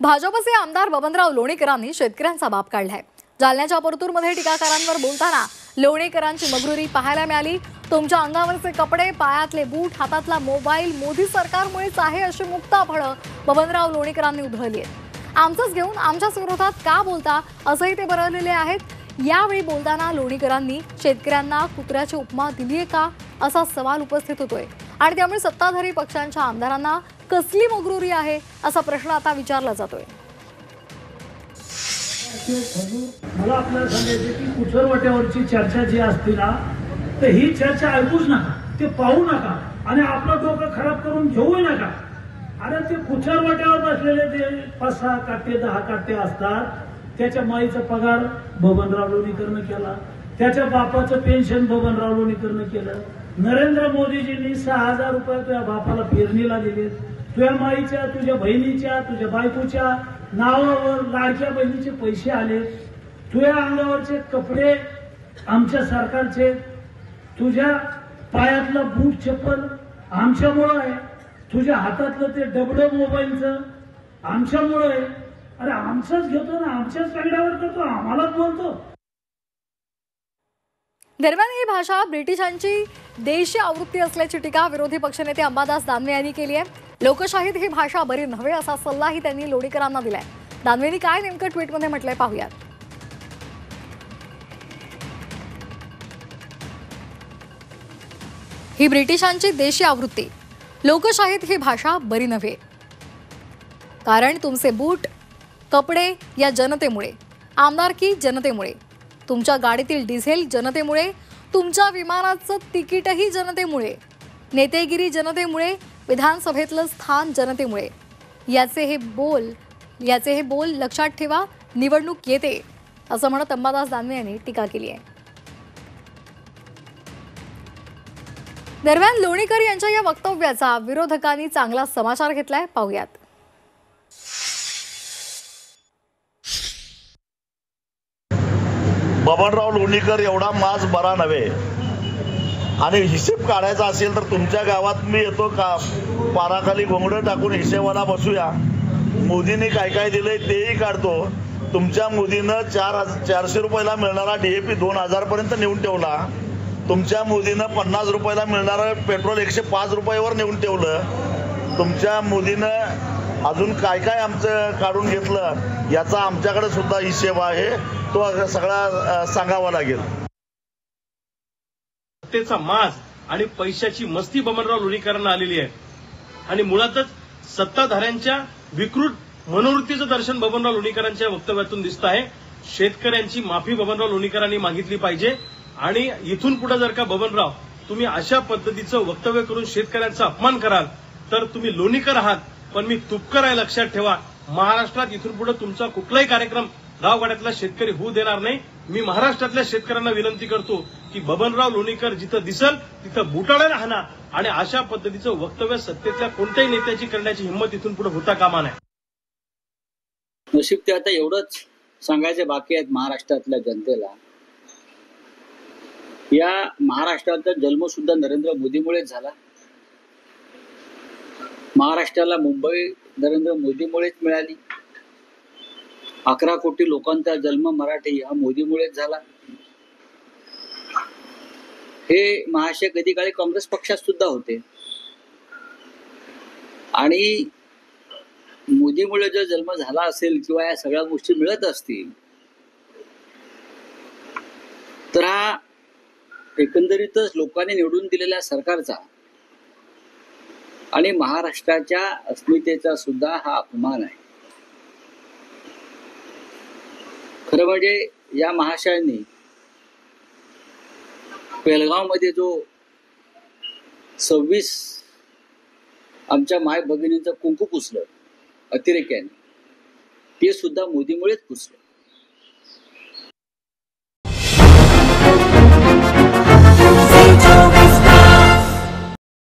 भाजपचे आमदार बबनराव लोणीकरांनी शेतकऱ्यांचा बाप काढलाय। जालन्याच्या परतूरमध्ये टीकाकारांवर बोलताना लोणीकरांची मगरुरी पाहायला मिळाली। तुमच्या अंगावरचे कपडे, पायातले बूट, हातातला मोबाईल मोदी सरकारमुळेच आहे अशी मुक्ताफळं बबनराव लोणीकरांनी उधळली आहेत। आमचंच घेऊन आमच्याच विरोधात का बोलता असंही ते बरळलेले आहेत। यावेळी बोलताना लोणीकरांनी शेतकऱ्यांना कुत्र्याची उपमा दिलीये का असा सवाल उपस्थित होतोय आणि त्यामुळे सत्ताधारी पक्षांच्या आमदारांना कसली मगरुरी आहे असा प्रश्न आता विचारला जातोय। मला आपल्याला सांगायचं की कुठरवाट्यावरची चर्चा जी असते ना तर ही चर्चा ऐकूच नका, ते पाहू नका आणि आपलं डोकं खराब करून घेऊ नका। आणि ते कुठरवाट्यावर बसलेले जे 5-6 काटे 10 काटे असतात त्याच्या माईचा पगार बबनराव लोणीकरनं केला, त्याच्या बापाचं पेन्शन बबनराव लोणीकरनं केलं। नरेंद्र मोदीजींनी 6000 रुपये तुझ्या बापाला पेरणीला दिले, तुझ्या माईच्या, तुझ्या बहिणीच्या, तुझ्या बायकोच्या नावावर लाडक्या बहिणीचे पैसे आले। तुझ्या अंगावरचे कपडे आमच्या सरकारचे, तुझ्या पायातला बूट चप्पल आमच्यामुळं आहे, तुझ्या हातातलं ते डबडं मोबाईलचं आमच्यामुळं आहे। अरे आमचंच घेतो ना, आमच्याच तगड्यावर करतो, आम्हालाच बोलतो। दरम्यान ही भाषा ब्रिटिशांची देशी आवृत्ती असल्याची टीका विरोधी पक्षनेते अंबादास दानवे यांनी केली आहे। लोकशाहीत ही भाषा बरी नव्हे असा सल्लाही त्यांनी लोणीकरांना दिलाय। दानवेंनी काय नेमकं ट्विटमध्ये म्हटलंय पाहूयात। ही ब्रिटिशांची देशी आवृत्ती, लोकशाहीत ही भाषा बरी नव्हे, कारण तुमचे बूट कपडे या जनतेमुळे, आमदारकी जनतेमुळे, तुमच्या गाडीतील डिझेल जनतेमुळे, तुमच्या विमानाचं तिकीटही जनतेमुळे, नेतेगिरी जनतेमुळे, विधानसभेतलं स्थान जनतेमुळे। याचे हे बोल लक्षात ठेवा, निवडणूक येते असं म्हणत अंबादास दानवे यांनी टीका केली आहे। दरम्यान लोणीकर यांच्या या वक्तव्याचा विरोधकांनी चांगला समाचार घेतलाय, पाहूयात। बबनराव लोणीकर एवढा माज बरा नव्हे आणि हिशेब काढायचा असेल तर तुमच्या गावात मी येतो का, पाराखाली घोंगडं टाकून हिशेबाला बसूया। मोदींनी काय काय दिलंय तेही काढतो। तुमच्या मोदीनं 400 रुपयाला मिळणारा DAP 2000 पर्यंत नेऊन ठेवला। तुमच्या मोदीनं 50 रुपयाला मिळणारं पेट्रोल 105 रुपयावर नेऊन ठेवलं। तुमच्या मोदीनं अजून काय काय आमचं काढून घेतलं याचा आमच्याकडे सुद्धा हिशेब आहे, तो सगळा सांगावा लागेल। सत्तेचा माज आणि पैशाची मस्ती बबनराव लोणीकरांना आलेली आहे आणि मुळातच सत्ताधाऱ्यांच्या विकृत मनोवृत्तीचं दर्शन बबनराव लोणीकरांच्या वक्तव्यातून दिसत आहे। शेतकऱ्यांची माफी बबनराव लोणीकरांनी मागितली पाहिजे आणि इथून पुढे जर का बबनराव तुम्ही अशा पद्धतीचं वक्तव्य करून शेतकऱ्यांचा अपमान कराल तर तुम्ही लोणीकर आहात, पण मी तुपकर आहे लक्षात ठेवा। महाराष्ट्रात इथून पुढे तुमचा कुठलाही कार्यक्रम गावगाड्यातला शेतकरी होऊ देणार नाही। मी महाराष्ट्रातल्या शेतकऱ्यांना विनंती करतो की बबनराव लोणीकर जिथं दिसल तिथं बुटाळ्याला हाना आणि अशा पद्धतीचं वक्तव्य सत्तेतल्या कोणत्याही नेत्याची करण्याची हिंमत इथून पुढे होता कामा नये। नशीब ते आता एवढंच सांगायचे बाकी आहेत महाराष्ट्रातल्या जनतेला, या महाराष्ट्राचा जन्म सुद्धा नरेंद्र मोदीमुळेच झाला। महाराष्ट्राला मुंबई नरेंद्र मोदीमुळेच मिळाली। 11 कोटी लोकांचा जन्म मराठी हा मोदीमुळेच झाला। हे महाशय कधी काळी काँग्रेस पक्षात सुद्धा होते आणि मोदीमुळे जर जन्म झाला असेल किंवा या सगळ्या गोष्टी मिळत असतील तर हा एकंदरीतच लोकांनी निवडून दिलेल्या सरकारचा आणि महाराष्ट्राच्या अस्मितेचा सुद्धा हा अपमान आहे। खरं म्हणजे या महाशयांनी पेलगावमध्ये जो 26 आमच्या माय भगिनींचं कुंकू पुसलं अतिरेक्याने, ते सुद्धा मोदीमुळेच पुसलं।